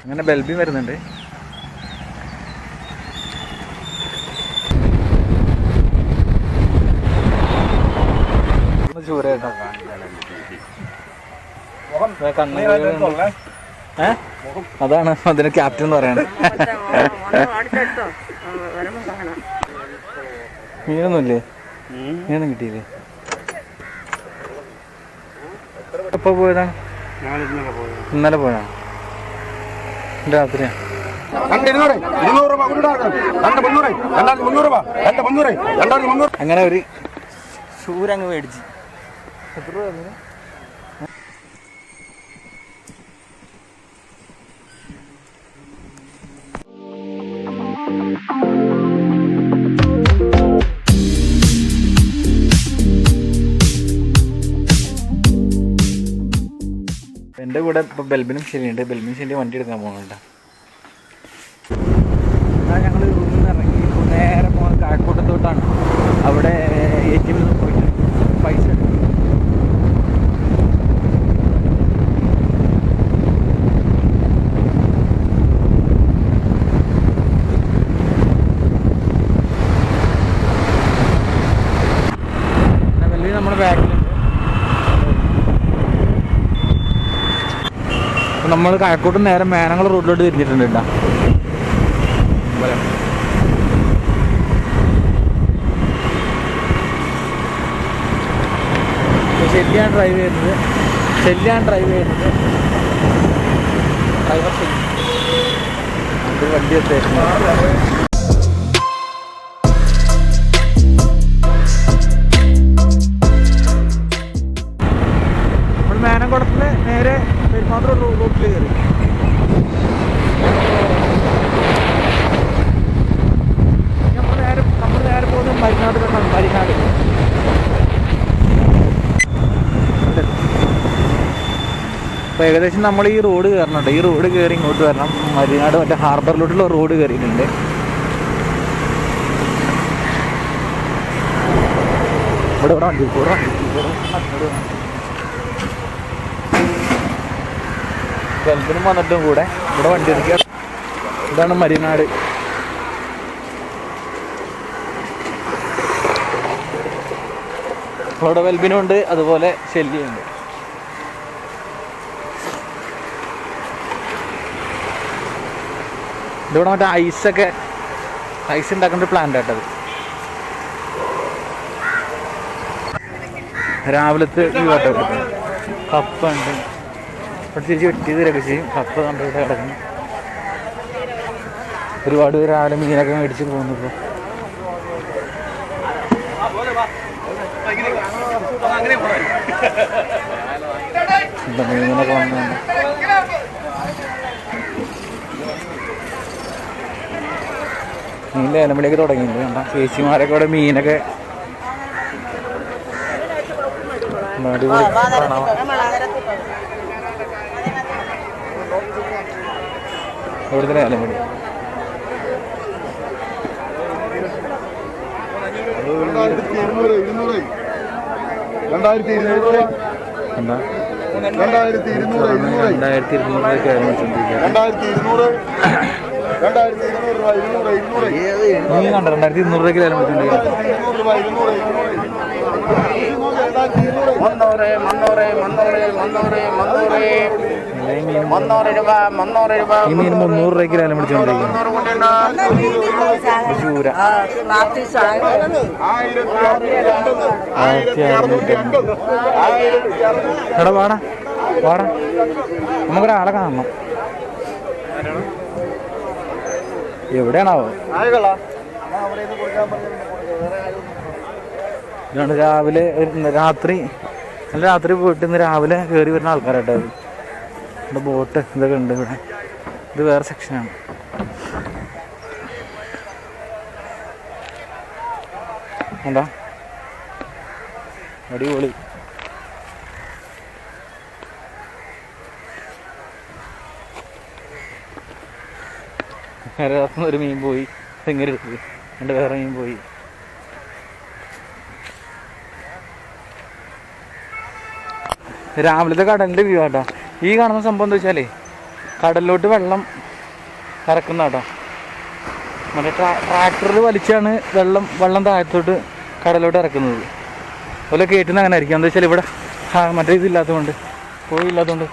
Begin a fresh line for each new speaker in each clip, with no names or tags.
അങ്ങനെ ബെൽബി വരുന്നുണ്ട്. അതാണ് അതിന് ക്യാപ്റ്റൻ എന്ന് പറയണത്. മീനൊന്നുമില്ലേ? മീനൊന്നും കിട്ടിയില്ലേ? എപ്പോ പോയതാ? ഇന്നലെ പോയാ? രാത്രിയാ? അങ്ങനെ ഒരു ഷൂരങ്ങ് മേടിച്ച്. എത്ര രൂപ? എൻ്റെ കൂടെ ഇപ്പോൾ ബെൽബിനും ശരിയുണ്ട്. ബെൽബിനും ശരി വണ്ടി എടുക്കാൻ പോകുന്നുണ്ട്. ഞങ്ങൾ റൂമിൽ നിന്ന് ഇറങ്ങി നേരെ പോകുന്നത് കായക്കൂട്ടത്തോട്ടാണ്. അവിടെ ATM പോയിട്ട് പൈസ എടുക്കും. ബെൽബി നമ്മുടെ ബാക്കിലുണ്ട്. നമ്മൾ കായക്കൂട്ടം നേരെ മേനങ്ങൾ റോഡിലോട്ട് തിരിച്ചിട്ടുണ്ട് കേട്ടോ. ഷെല്ലിയാണ് ഡ്രൈവ് ചെയ്യുന്നത്. ഡ്രൈവർ വണ്ടി എത്തായിരുന്നു. നമ്മൾ മേനംകുളത്തിൽ നേരെ പെരുമാത്ര റൂട്ടിൽ കയറി. നമ്മൾ നേരെ പോകുന്നത് മരിനാട്. അപ്പോൾ ഏകദേശം നമ്മൾ ഈ റോഡ് കയറണുണ്ട്. ഈ റോഡ് കയറി ഇങ്ങോട്ട് വരണം. മരിനാട് മറ്റേ ഹാർബറിലോട്ടുള്ള റോഡ് കയറിയിട്ടുണ്ട്. ഇവിടെ വണ്ടി ബെൽബിനും വന്നിട്ടും കൂടെ ഇവിടെ വണ്ടി എടുക്കുക. ഇതാണ് മരിനാട്. ഇവിടെ ബെൽബിനും ഉണ്ട്, അതുപോലെ ഷെല്ലിയുണ്ട്. ഇതിവിടെ മറ്റേ ഐസ് ഉണ്ടാക്കുന്ന ഒരു പ്ലാന്റ് ആട്ടത്. രാവിലത്തെ കപ്പ ഉണ്ട്. ഇവിടെ ചേച്ചി വെട്ടിയതിലൊക്കെ ചെയ്യും. കപ്പ കണ്ടിട്ട് കിടക്കുന്നു. ഒരുപാട് പേര് രാവിലെ മീനൊക്കെ മേടിച്ച് പോകുന്നു. ഇപ്പോൾ മീനൊക്കെ വന്നാണ്. മീനിൻ്റെ ഇലമണിയൊക്കെ തുടങ്ങിയിട്ടുണ്ട്. കണ്ട ചേച്ചിമാരൊക്കെ ഇവിടെ മീനൊക്കെ അടിപൊളി കാണാം. ഇവിടുത്തെ ഇലമണി എന്താ 2200 രൂപയ്ക്ക് ലേലം ഈ മീൻ 300 രൂപയ്ക്ക് ലേലം പിടിച്ചോണ്ടിരിക്കുന്നു. ചൂര 1600. എടാ വാടാ നമുക്കൊരാളെ കാണണം. എവിടെയാണാവോ? ഇതാണ് രാവിലെ രാത്രി പോയിട്ട് ഇന്ന് രാവിലെ കയറി വരുന്ന ആൾക്കാരായിട്ട്. ഇവിടെ ബോട്ട് ഇതൊക്കെ ഉണ്ട്. ഇവിടെ ഇത് വേറെ സെക്ഷനാണ്. എന്താ അടിപൊളി. ഒരു മീൻ പോയി തെങ്ങര എടുത്ത്, രണ്ട് വേറെ മീൻ പോയി. രാവിലത്തെ കടലിൻ്റെ വ്യൂ ആട്ടോ. ഈ കാണുന്ന സംഭവം എന്താ വെച്ചാലേ കടലിലോട്ട് വെള്ളം ഇറക്കുന്ന കേട്ടോ. മറ്റേ ട്രാക്ടറിൽ വലിച്ചാണ് വെള്ളം താഴത്തോട്ട് കടലിലോട്ട് ഇറക്കുന്നത്. അതുപോലെ കയറ്റുന്ന അങ്ങനെ ആയിരിക്കും. എന്താ വെച്ചാൽ ഇവിടെ മറ്റേ ഇതില്ലാത്തതുകൊണ്ട്, പോയില്ലാത്തതുകൊണ്ട്.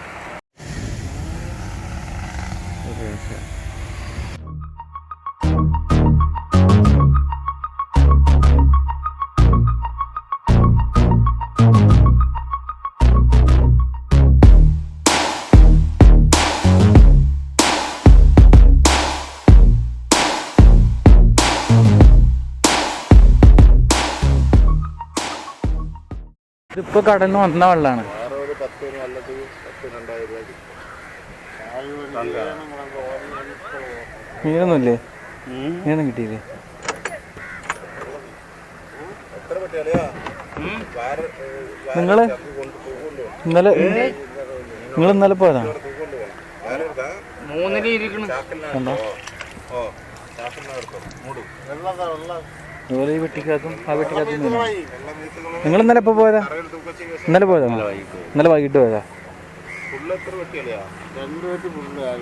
ഇതിപ്പോൾ കടലിൽ നിന്ന് വന്ന വെള്ളമാണ്. മീനൊന്നുമില്ലേ? മീനൊന്നും കിട്ടിയില്ലേ? നിങ്ങൾ ഇന്നലെ പോയതാണ്. അതുപോലെ ഈ വെട്ടിക്കകത്തും ആ വെട്ടിക്കകത്തും നിങ്ങൾ ഇന്നലെ എപ്പോൾ പോയതാ? ഇന്നലെ വൈകിട്ട് പോയതാ.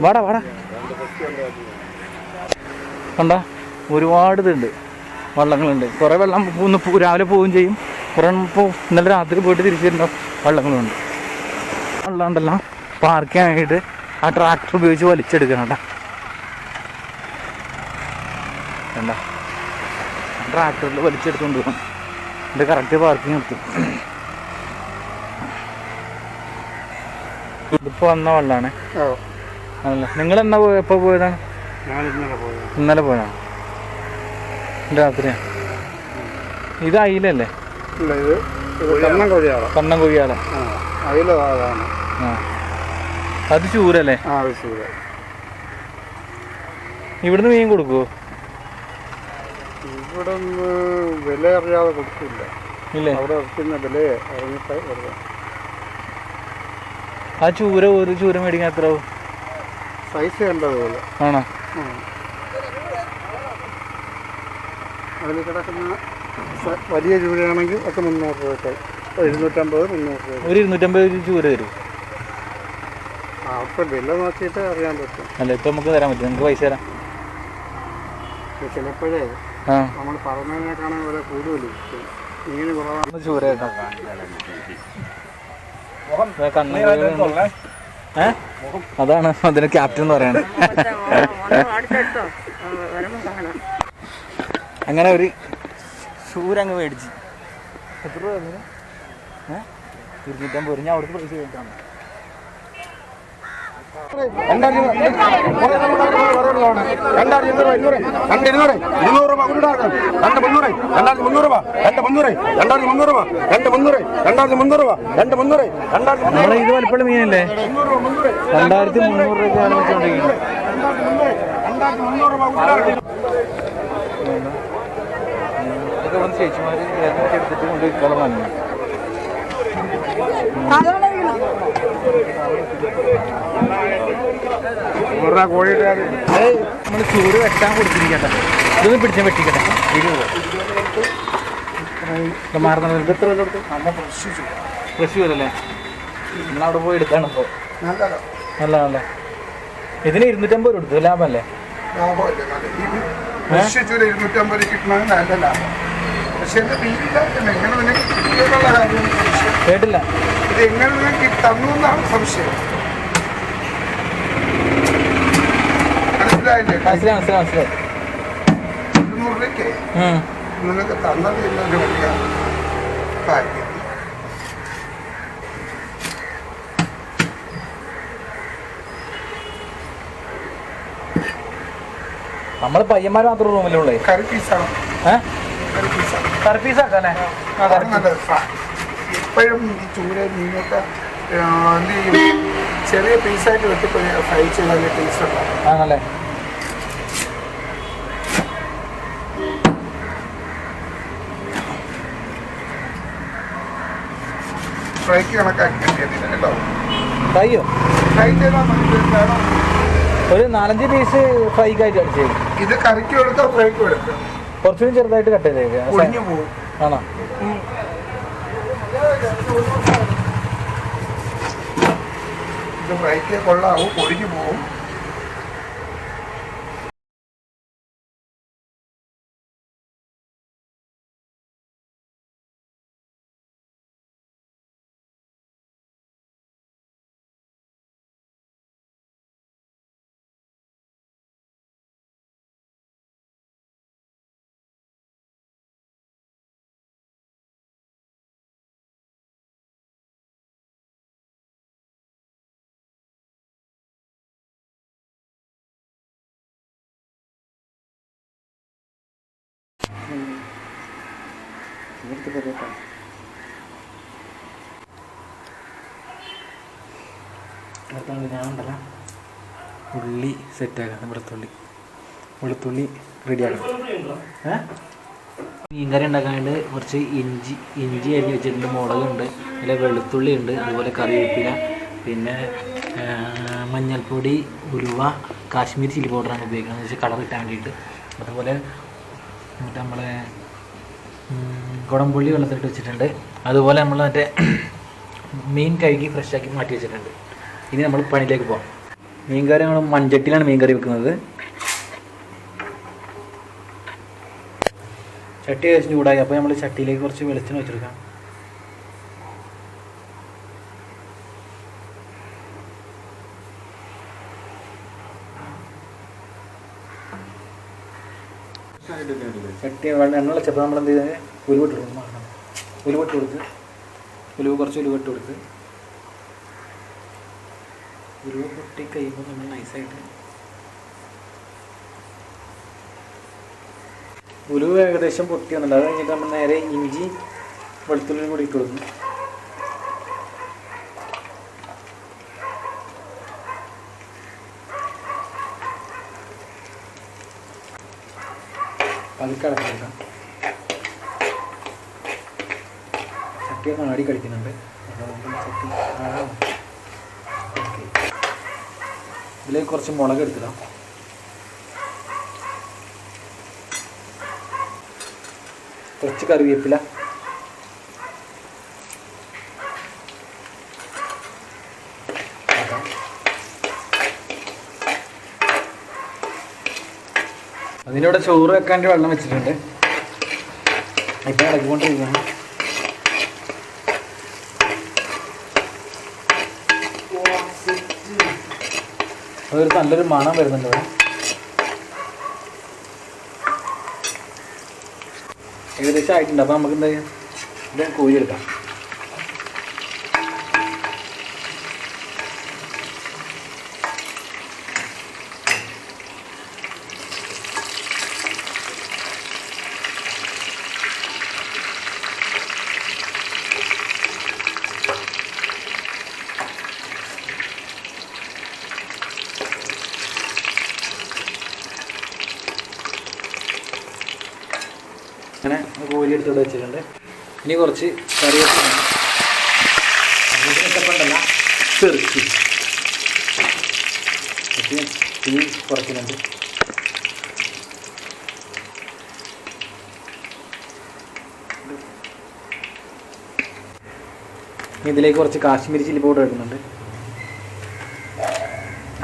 വാടാ കണ്ട ഒരുപാട് ഇതുണ്ട്, വള്ളങ്ങളുണ്ട്. കുറേ വെള്ളം രാവിലെ പോവുകയും ചെയ്യും, കുറേ ഇപ്പോൾ ഇന്നലെ രാത്രി പോയിട്ട് തിരിച്ചു വരുന്ന വള്ളങ്ങളുണ്ട്. വെള്ളം ഉണ്ടല്ലോ പാർക്ക് ചെയ്യാനായിട്ട് ആ ട്രാക്ടർ ഉപയോഗിച്ച് വലിച്ചെടുക്കണം കേട്ടോ. കണ്ട ട്രാക്ടറിൽ വലിച്ചെടുത്തുകൊണ്ട് പോകണം. എൻ്റെ കറക്റ്റ് പാർക്കിങ് നിർത്തും. ഇതിപ്പോൾ വന്ന വെള്ളമാണ്. ആണല്ലേ? നിങ്ങളെന്നാ എപ്പോൾ പോയതാണ്? ഇന്നലെ പോയതാണ്. രാത്രിയാണ്. ഇത് അയിലല്ലേ? കണ്ണം കൊയ്യാള. അത് ചൂരല്ലേ? ഇവിടുന്ന് മീൻ കൊടുക്കുവോ?
ഇവിടെ നിന്ന് വില അറിയാതെ കൊടുക്കില്ല. അവിടെ ഇറക്കുന്ന വില അറിഞ്ഞിട്ട് വരുക.
ആ ഒരു ചൂര മേടിക്കാൻ എത്ര
സൈസ് കണ്ടതുപോലെ
ആണോ?
അതിൽ കിടക്കുന്ന വലിയ ചൂരയാണെങ്കിൽ ഒക്കെ 300 രൂപ, 250-300 രൂപ.
ഒരു 250 ചൂര തരും.
അപ്പം വില നോക്കിയിട്ട് അറിയാൻ പറ്റും.
അല്ല ഇപ്പം നമുക്ക് തരാൻ പറ്റും. നമുക്ക് പൈസ തരാം.
ചിലപ്പോഴേ നമ്മൾ പറഞ്ഞതിനേക്കാണ് വില കൂടുതൽ. ഇങ്ങനെ കുറവാണ്
ചൂര കേട്ടോ. അതാണ് അതിന് ക്യാപ്റ്റൻ എന്ന് പറയുന്നത്. അങ്ങനെ ഒരു ചൂരങ്ങ് മേടിച്ച് എത്ര രൂപ? 250. ഞാൻ അവിടുത്തെ പൈസ കേട്ടാണ്. നമ്മളെ ഇത് വലിപ്പമുള്ള മീനല്ലേ? 2300 രൂപയ്ക്കാണ് വെച്ചോണ്ടിരിക്കുന്നത്. ഇതൊക്കെ വന്ന് ചേച്ചിമാർ എടുത്തിട്ട് കൊണ്ട് വിൽക്കാനുള്ള വാങ്ങി. നമ്മൾ ചൂട് വെട്ടാൻ കൊടുത്തിരിക്കട്ടെ. ഇതൊന്ന് പിടിച്ചാൽ വെട്ടിക്കട്ടെ. ഫ്രഷ് വരല്ലേ? നമ്മളവിടെ പോയി എടുത്താണ് ഇപ്പോൾ. നല്ല നല്ല. ഇതിന് 250 രൂപ എടുത്തു. ലാഭമല്ലേ? കേട്ടില്ല.
ഇത് എങ്ങനെ നിങ്ങൾക്ക് തന്നെന്നാണ് സംശയം. മനസ്സിലായില്ലേ?
മനസ്സിലായി.
200 രൂപയ്ക്ക് നിങ്ങൾക്ക് തന്നത് എന്നൊരു വലിയ കാര്യം.
നമ്മൾ പയ്യന്മാർ മാത്രം റൂമിലുള്ളേ.
കറി പീസാണ്.
കറി പീസാക്കല്ലേ?
ഇപ്പോഴും ഈ ചൂര മീനൊക്കെ എന്ത് ചെയ്യും, ചെറിയ പീസായിട്ട് വെട്ടിപ്പോ ഫ്രൈ ചെയ്ത് നല്ല ടേസ്റ്റ് ഉണ്ടാവും.
ആണല്ലേ?
ഫ്രൈക്ക് കണക്കാക്കി കിട്ടിയതില്ല കേട്ടോ.
ഫ്രൈയോ?
ഫ്രൈ ചെയ്താൽ വേണം.
ഒരു 4-5 പീസ് ഫ്രൈക്കായിട്ട് അടിച്ചേ.
ഇത് കറിക്ക് എടുക്കാം, ഫ്രൈക്ക് എടുക്കാം.
കുറച്ചുകൂടി ചെറുതായിട്ട് കട്ട് ചെയ്തേക്ക്.
പൊടിഞ്ഞു പോകും.
ആണോ?
ഇത് ഫ്രൈക്ക് കൊള്ളാവും, പൊടിഞ്ഞു പോകും.
ഇവിടുത്തെ പരിപാടി ഞാൻ ഉണ്ടല്ലോ ഉള്ളി സെറ്റാക്കാം. വെളുത്തുള്ളി റെഡിയാക്കാം. മീൻകറി ഉണ്ടാക്കാൻ വേണ്ടി കുറച്ച് ഇഞ്ചി അരിഞ്ഞ് വെച്ചിട്ടുണ്ട്, മുളകുണ്ട്, അതിൽ വെളുത്തുള്ളി ഉണ്ട്, അതുപോലെ കറിവേപ്പില, പിന്നെ മഞ്ഞൾപ്പൊടി, ഉലുവ, കാശ്മീരി ചില്ലി പൗഡറാണ് ഉപയോഗിക്കുന്നത് എന്ന് വെച്ചാൽ കളർ കിട്ടാൻ വേണ്ടിയിട്ട്. അതുപോലെ മറ്റേ നമ്മളെ കുടംപുള്ളി വെള്ളത്തിലിട്ട് വെച്ചിട്ടുണ്ട്. അതുപോലെ നമ്മൾ മറ്റേ മീൻ കഴുകി ഫ്രഷാക്കി മാറ്റി വെച്ചിട്ടുണ്ട്. ഇനി നമ്മൾ പണിയിലേക്ക് പോകാം. മീൻകറി നമ്മൾ മൺചട്ടിയിലാണ് മീൻകറി വെക്കുന്നത്. ചട്ടി കഴിച്ച് ചൂടായി. അപ്പോൾ നമ്മൾ ചട്ടിയിലേക്ക് കുറച്ച് വെളിച്ചെണ്ണ വെച്ചെടുക്കാം. ചട്ടി എണ്ണ വെച്ചപ്പോൾ നമ്മൾ എന്ത് ചെയ്താൽ ഉലുവിട്ട് കൊടുത്ത് കുറച്ച് ഉലുവിട്ട് കൊടുത്ത് ഉലുവ പൊട്ടി കഴിയുമ്പോൾ നമ്മൾ നൈസായിട്ട് ഉലുവ ഏകദേശം പൊട്ടി വന്നിട്ടുണ്ട്. അത് കഴിഞ്ഞിട്ട് നമ്മൾ നേരെ ഇഞ്ചി വെളുത്തുള്ളിയും കൂടി ഇട്ട് കൊടുക്കും. പതുക്കെ അടക്കാം. ചട്ടിയൊക്കെ ആടി കളിക്കുന്നുണ്ട്. ഇതിലേക്ക് കുറച്ച് മുളക് എടുത്തിടാം. കുറച്ച് കറിവേപ്പില, അതിലൂടെ ചോറ് വെക്കാൻ വെള്ളം വെച്ചിട്ടുണ്ട്. ഇപ്പം ഇളക്കിക്കൊണ്ടിരിക്കുകയാണ്. അതൊരു നല്ലൊരു മണം വരുന്നുണ്ട് ഇവിടെ. ഏകദേശം ആയിട്ടുണ്ട്. അപ്പോൾ നമുക്ക് എന്താ ചെയ്യാം, ഇത് കോഴി എടുക്കാം. അങ്ങനെ കോഴി എടുത്തോടെ വെച്ചിട്ടുണ്ട്. ഇനി കുറച്ച് കറിവേപ്പില, ഉണ്ടല്ല ചെറുക്കി തീ കുറയ്ക്കുന്നുണ്ട്. ഇതിലേക്ക് കുറച്ച് കാശ്മീരി ചില്ലി പൗഡർ എടുക്കുന്നുണ്ട്.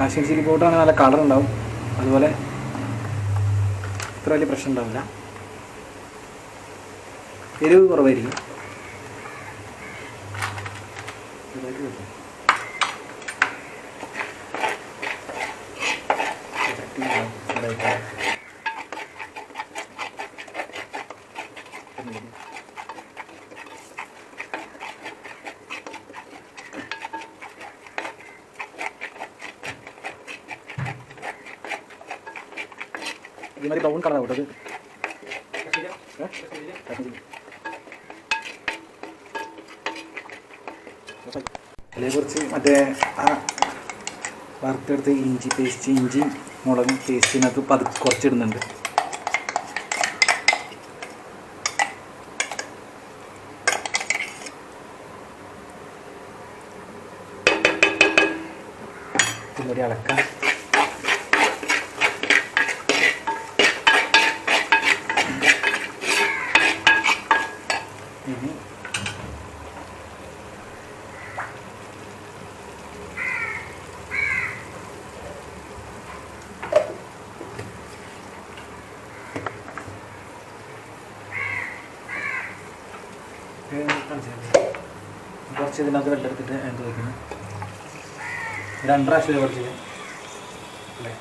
കാശ്മീരി ചില്ലി പൗഡറാണെങ്കിൽ നല്ല കളർ ഉണ്ടാവും. അതുപോലെ ഇത്ര വലിയ പ്രശ്നം ഉണ്ടാവില്ല. എരിവ് കുറവായിരിക്കും. ഇതുമാതിരി ബ്രൗൺ കളറാണ് കേട്ടത്. അതിലെ കുറച്ച് മറ്റേ വറുത്തെടുത്ത് ഇഞ്ചി മുളകും പേസ്റ്റിനകത്ത് കുറച്ചിടുന്നുണ്ട്. ഇതുകൂടി അളക്കാം. കുറച്ച് ഇതിനകത്ത് വെള്ളം എടുത്തിട്ട് എന്ത് വയ്ക്കുന്നു, 2 പ്രാവശ്യം കുറച്ച് അല്ലേ.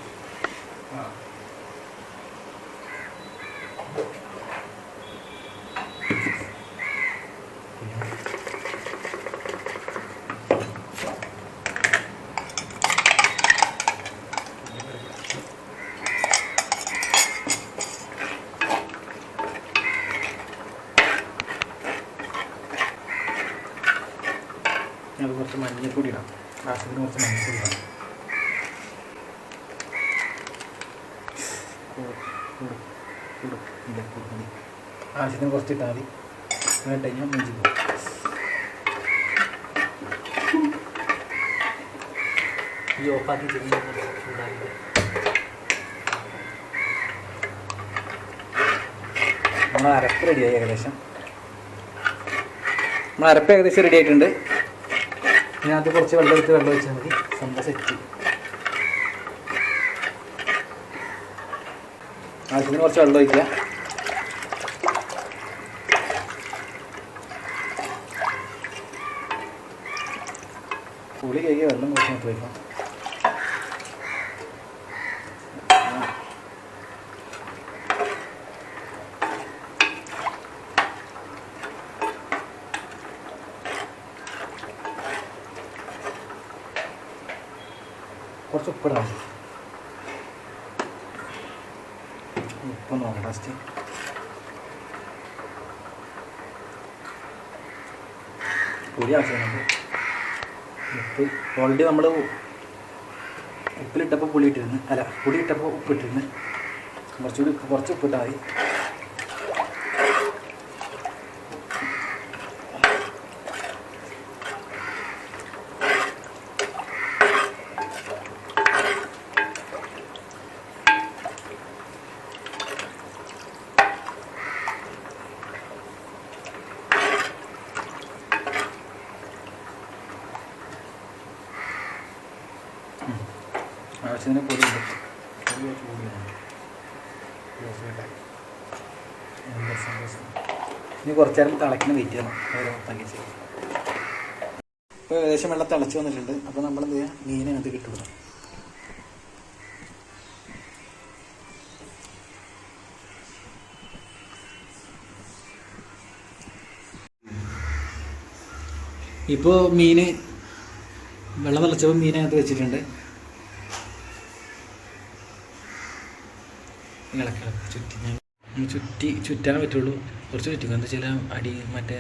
മഞ്ഞൾപ്പൊടി ഇടാം. ആവശ്യത്തിന് കുറച്ച് മഞ്ഞൾപ്പൊടി ഇടാം. ആവശ്യത്തിന് കുറച്ച് ഇട്ടാൽ മതി. വേണ്ട കഴിഞ്ഞാൽ മൂഞ്ചി പോകും. ഈ ഓഫാക്കി നമ്മൾ അരപ്പ് റെഡിയായി ഏകദേശം. നമ്മൾ അരപ്പ് ഏകദേശം റെഡി ആയിട്ടുണ്ട്. ഇതിനകത്ത് കുറച്ച് വെള്ളം ഒഴിച്ചാൽ മതി. സംഭവം സെറ്റ്. ആവശ്യത്തിന് കുറച്ച് വെള്ളം ഒഴിക്കുക. പുളി കഴുകി വെള്ളം കുറച്ച് നോക്കി വയ്ക്കാം. കുറച്ച് ഉപ്പിടാം. ഉപ്പ് നോക്കാം ഫസ്റ്റ്. പുളി ആവശ്യമുണ്ട്. ഉപ്പ് ഓൾറെഡി നമ്മൾ ഉപ്പിലിട്ടപ്പോൾ പുളി ഇട്ടിരുന്നു. അല്ല, പുളി ഇട്ടപ്പോൾ ഉപ്പിട്ടിരുന്നു. കുറച്ചുകൂടി കുറച്ച് ഉപ്പിട്ടാൽ മതി. ആവശ്യത്തിന് പൊടിയുണ്ട്. ഇനി കുറച്ച് നേരം തിളയ്ക്കുന്ന വെയിറ്റ് ചെയ്യണം. ഇപ്പോൾ ഏകദേശം വെള്ളം തിളച്ച് വന്നിട്ടുണ്ട്. അപ്പോൾ നമ്മൾ എന്ത് ചെയ്യുക, മീനകത്ത് കിട്ടുക. ഇപ്പോൾ മീൻ വെള്ളം തിളച്ചപ്പോൾ മീനകത്ത് വെച്ചിട്ടുണ്ട്. ചുറ്റാൻ പറ്റുള്ളൂ. കുറച്ച് ചുറ്റിക്കും. എന്താ വെച്ചാൽ അടി മറ്റേ